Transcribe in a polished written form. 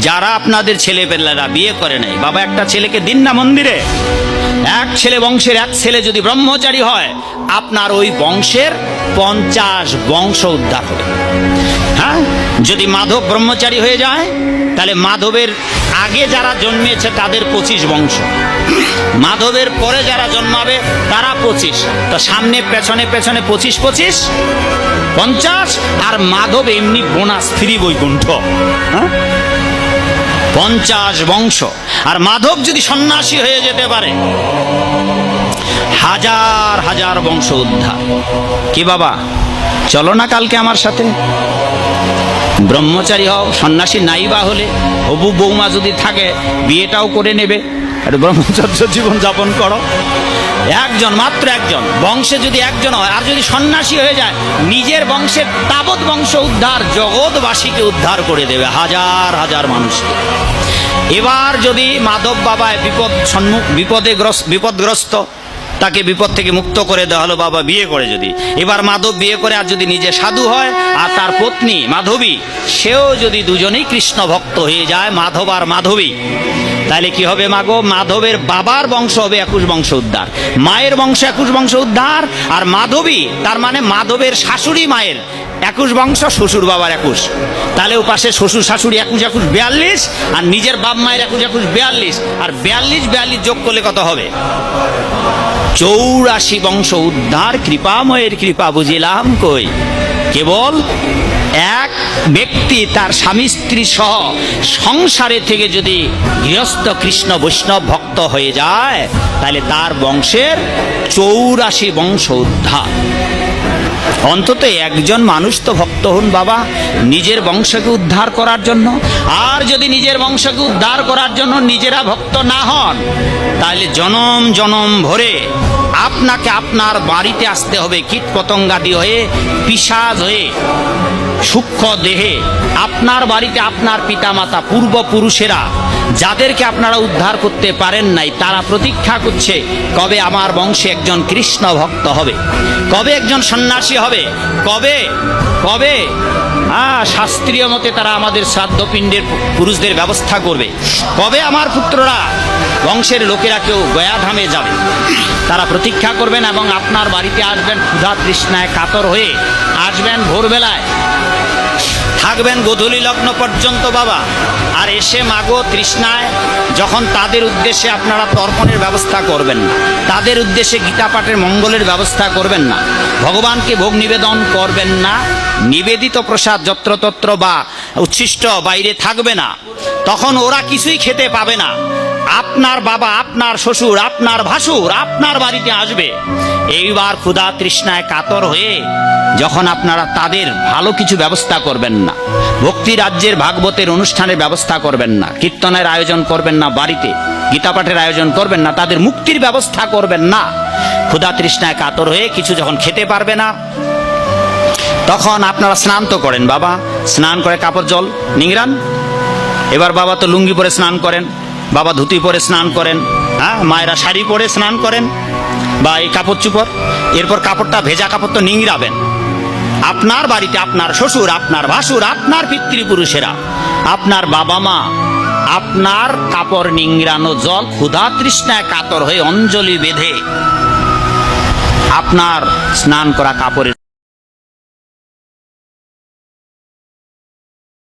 যারা আপনাদের ছেলেপেলেরা বিয়ে করে নাই, বাবা একটা ছেলেকে দিন না মন্দিরে। এক ছেলে বংশের এক ছেলে যদি ব্রহ্মচারী হয়, আপনার ওই বংশের 50 বংশ উদ্ধার হবে। হ্যাঁ, যদি মাধব ব্রহ্মচারী হয়ে যায়, তাহলে মাধবের আগে যারা জন্মেছে তাদের 25 বংশ, মাধবের পরে যারা জন্মাবে তারা 25, তো সামনে পেছনে পেছনে 25 25 50, আর মাধব এমনি বোনাস ফ্রি বৈকুণ্ঠ। হ্যাঁ, 50 বংশ। আর মাধব যদি সন্ন্যাসী হয়ে যেতে পারে, হাজার হাজার বংশ উদ্ধার। কি বাবা, চলো না কালকে আমার সাথে? ব্রহ্মচারী হও, সন্ন্যাসী নাই বা হলে হবু বৌমা যদি থাকে বিয়েটাও করে নেবে, আর ব্রহ্মচর্য জীবন যাপন করো। একজন, মাত্র একজন বংশে যদি একজন হয়, আর যদি সন্ন্যাসী হয়ে যায়, নিজের বংশের তাবৎ বংশ উদ্ধার, জগৎবাসীকে উদ্ধার করে দেবে, হাজার হাজার মানুষকে। এবার যদি মাধব বাবা বিপদগ্রস্ত, তাকে বিপদ থেকে মুক্ত করে দেওয়া হলো, বাবা বিয়ে করে যদি, এবার মাধব বিয়ে করে আর যদি নিজে সাধু হয়, আর তার পত্নী মাধবী, সেও যদি দুজনেই কৃষ্ণ ভক্ত হয়ে যায়, মাধব আর মাধবী, তাহলে কি হবে মাগো? মাধবের বাবার বংশ হবে 21 বংশ উদ্ধার, মায়ের বংশ 21 বংশ উদ্ধার, আর মাধবী তার মানে মাধবের শাশুড়ি মায়ের 21 বংশ, শ্বশুর বাবার 21, তাহলে ও পাশে শ্বশুর শাশুড়ি 21 21 42, আর নিজের বাপ মায়ের 21 21 42, আর 42 42 যোগ করলে কত হবে? 84 বংশ উদ্ধার। কৃপাময়ের কৃপা বুঝিলাম কই। কেবল এক ব্যক্তি তার স্বামী স্ত্রী সহ সংসারে থেকে যদি গৃহস্থ কৃষ্ণ বৈষ্ণব ভক্ত হয়ে যায়, তাহলে তার বংশের 84 বংশ উদ্ধার। অন্তত একজন মানুষ তো ভক্ত হন বাবা, নিজের বংশকে উদ্ধার করার জন্য। আর যদি নিজের বংশকে উদ্ধার করার জন্য নিজেরা ভক্ত না হন, তাহলে জনম জনম ভরে আপনাকে আপনার বাড়িতে আসতে হবে কীট পতঙ্গাদি হয়ে, পিশাচ হয়ে, সূক্ষ্ম দেহে। আপনার বাড়িতে আপনার পিতামাতা পূর্বপুরুষেরা, যাদেরকে আপনারা উদ্ধার করতে পারেন নাই, তারা প্রতীক্ষা করছে কবে আমার বংশে একজন কৃষ্ণ ভক্ত হবে, কবে একজন সন্ন্যাসী হবে, কবে কবে শাস্ত্রীয় মতে তারা আমাদের শ্রাদ্ধপিণ্ডের পুরুষদের ব্যবস্থা করবে, কবে আমার পুত্ররা, বংশের লোকেরা কেউ গয়াধামে যাবে। তারা প্রতীক্ষা করবেন এবং আপনার বাড়িতে আসবেন, ক্ষুধা তৃষ্ণায় কাতর হয়ে আসবেন, ভোরবেলায় থাকবেন গোধূলি লগ্ন পর্যন্ত বাবা। আর এসে মাগো তৃষ্ণায় যখন তাদের উদ্দেশ্যে আপনারা তর্পণের ব্যবস্থা করবেন না, তাদের উদ্দেশ্যে গীতা পাঠের মঙ্গলের ব্যবস্থা করবেন না, ভগবানকে ভোগ নিবেদন করবেন না, নিবেদিত প্রসাদ যত্রতত্র বা উচ্ছিষ্ট বাইরে থাকবে না, তখন ওরা কিছুই খেতে পাবে না। আপনার বাবা, আপনার শ্বশুর, আপনার ভাসুর আপনার বাড়িতে আসবে। এইবার ক্ষুধা তৃষ্ণায় কাতর হয়ে যখন আপনারা তাদের ভালো কিছু ব্যবস্থা করবেন না, ভক্তি রাজ্যের ভাগবতের অনুষ্ঠানের ব্যবস্থা করবেন না, কীর্তনের আয়োজন করবেন না, বাড়িতে গীতা পাঠের আয়োজন করবেন না, তাদের মুক্তির ব্যবস্থা করবেন না, ক্ষুধা তৃষ্ণায় কাতর হয়ে কিছু যখন খেতে পারবে না, তখন আপনারা স্নান তো করেন বাবা, স্নান করে কাপড় জল নিংড়ান। এবার বাবা তো লুঙ্গি পরে স্নান করেন, বাবা ধুতি পরে স্নান করেন, হ্যাঁ, মায়েরা শাড়ি পরে স্নান করেন বা এই কাপড় চুপড়। এরপর কাপড়টা, ভেজা কাপড় তো নিংড়াবেন। আপনার বাড়িতে আপনার শ্বশুর, আপনার ভাসুর, আপনার পিতৃপুরুষেরা, আপনার বাবা মা, আপনার কাপড় নিংড়ানো জল ক্ষুধা তৃষ্ণায় কাতর হয়ে অঞ্জলি বেঁধে আপনার স্নান করা কাপড়ের